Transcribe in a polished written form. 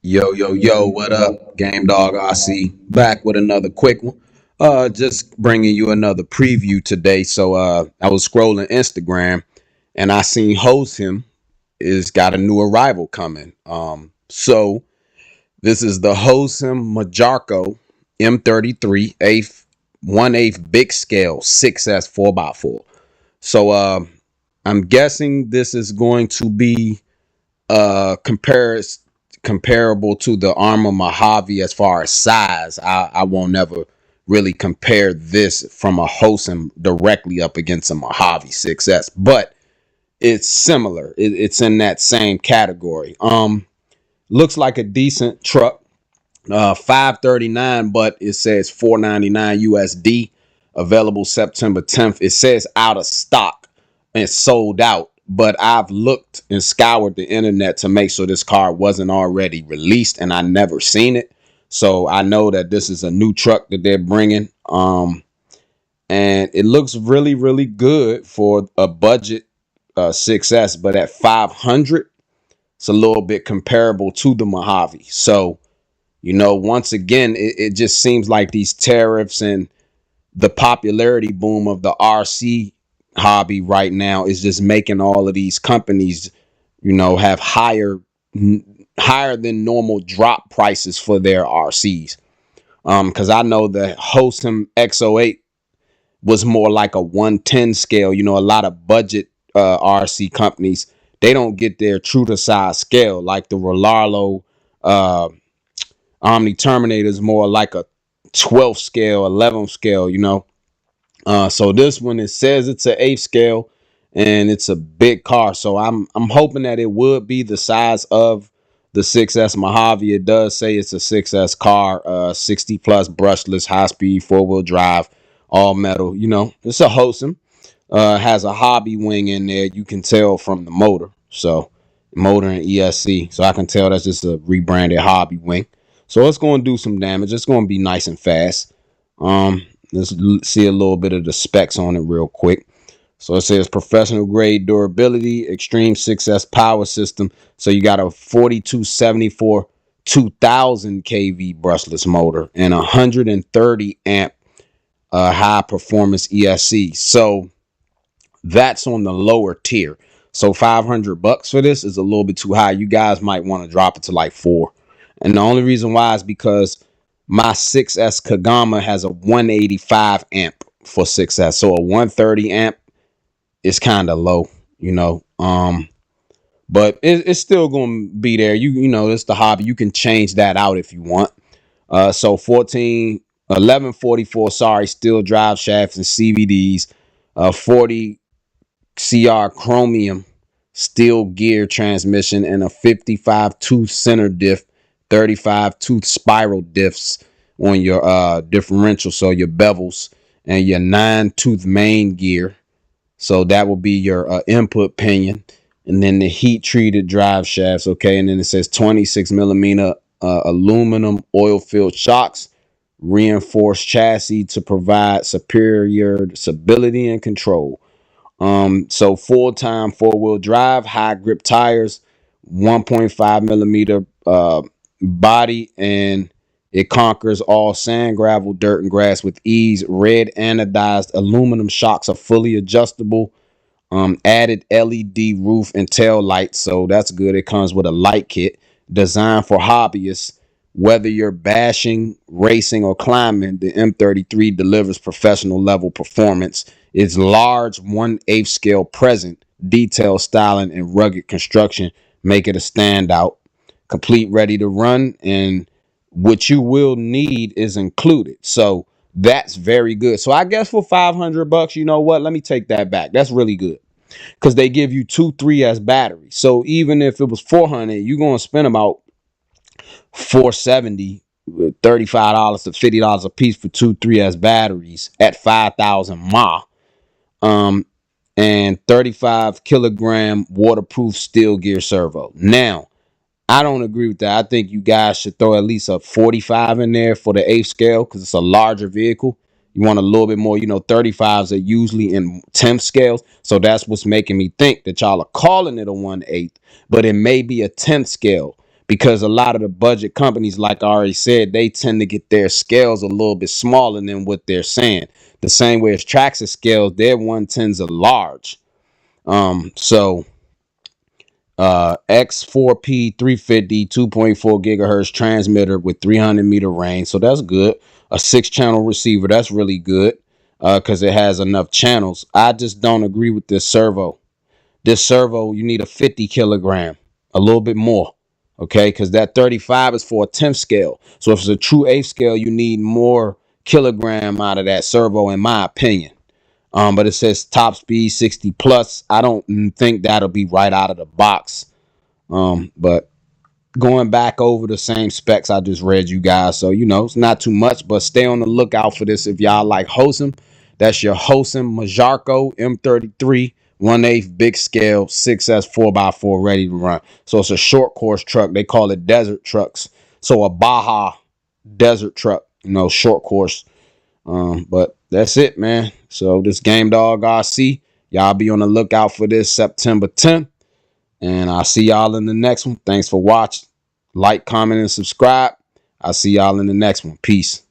Yo, yo, yo, what up? Game Dog RC back with another quick one. Just bringing you another preview today. So I was scrolling Instagram and I seen Hosim is got a new arrival coming. So this is the Hosim Mojarco M33 eighth 1/8 big scale 6S 4x4. So I'm guessing this is going to be comparable to the Armor Mojave as far as size. I won't never really compare this from a Hosim directly up against a Mojave 6S, but it's similar. It's in that same category. Looks like a decent truck. 539, but it says 499 USD. Available September 10th. It says out of stock and sold out, but I've looked and scoured the internet to make sure this car wasn't already released, and I never seen it. So I know that this is a new truck that they're bringing. And it looks really, really good for a budget 6S, but at 500, it's a little bit comparable to the Mojave. So once again, it just seems like these tariffs and the popularity boom of the RC hobby right now is just making all of these companies, have higher than normal drop prices for their RCs. Because I know the Hosim X08 was more like a 110 scale. A lot of budget RC companies, they don't get their true to size scale, like the Rolalo Omni Terminator is more like a 12th scale, 11th scale, So this one, it says it's an 8th scale and it's a big car. So I'm hoping that it would be the size of the 6S Mojave. It does say it's a 6S car, 60 plus brushless, high speed, 4-wheel drive, all metal. It's a Hosim. Has a hobby wing in there. You can tell from the motor. So motor and ESC. So I can tell that's just a rebranded hobby wing. So it's going to do some damage. It's going to be nice and fast. Let's see a little bit of the specs on it real quick. So it says professional grade durability, extreme 6S power system. So you got a 4274 2000 kV brushless motor and 130 amp high performance ESC. So that's on the lower tier. So $500 for this is a little bit too high. You guys might want to drop it to like 4. And the only reason why is because my 6S Kagama has a 185 amp for 6S. So a 130 amp is kind of low, but it's still going to be there. It's the hobby. You can change that out if you want. So 1144, sorry, steel drive shafts and CVDs, 40 CR chromium steel gear transmission, and a 55 tooth center diff, 35 tooth spiral diffs on your differential, so your bevels, and your 9-tooth main gear. So that will be your input pinion, and then the heat treated drive shafts. Okay, and then it says 26 millimeter aluminum oil filled shocks, reinforced chassis to provide superior stability and control. So full-time 4-wheel drive, high grip tires, 1.5 millimeter body, and it conquers all sand, gravel, dirt, and grass with ease. Red anodized aluminum shocks are fully adjustable. Added LED roof and tail lights, so that's good. It comes with a light kit designed for hobbyists. Whether you're bashing, racing, or climbing, the M33 delivers professional level performance. Its large 1/8 scale present, detailed styling, and rugged construction make it a standout. Complete, ready to run, and what you will need is included. So that's very good. So I guess for $500, you know what? Let me take that back. That's really good because they give you 2 3S batteries. So even if it was 400, you're gonna spend about 470, $35 to $50 a piece for 2 3S batteries at 5,000 mAh. And 35 kilogram waterproof steel gear servo. Now, I don't agree with that. I think you guys should throw at least a 45 in there for the 8th scale because it's a larger vehicle. You want a little bit more, 35s are usually in 10th scales. So that's what's making me think that y'all are calling it a 1/8, but it may be a 10th scale, because a lot of the budget companies, like I already said, they tend to get their scales a little bit smaller than what they're saying. The same way as Traxxas scales, their 110s are large. So X4P 350 2.4 gigahertz transmitter with 300-meter range. So that's good. A 6-channel receiver. That's really good because it has enough channels. I just don't agree with this servo. This servo, you need a 50 kilogram, a little bit more. Okay, because that 35 is for a 10th scale. So if it's a true 8th scale, you need more kilogram out of that servo, in my opinion. But it says top speed 60 plus. I don't think that'll be right out of the box. But going back over the same specs I just read you guys, so it's not too much, but stay on the lookout for this if y'all like Hosim. That's your Hosim Mojarco M33 1/8 big scale 6S 4x4 ready to run. So it's a short course truck. They call it desert trucks. So a Baja desert truck, short course. But that's it, man. So this Game Dog RC, y'all be on the lookout for this September 10th. And I'll see y'all in the next one. Thanks for watching. Like, comment, and subscribe. I'll see y'all in the next one. Peace.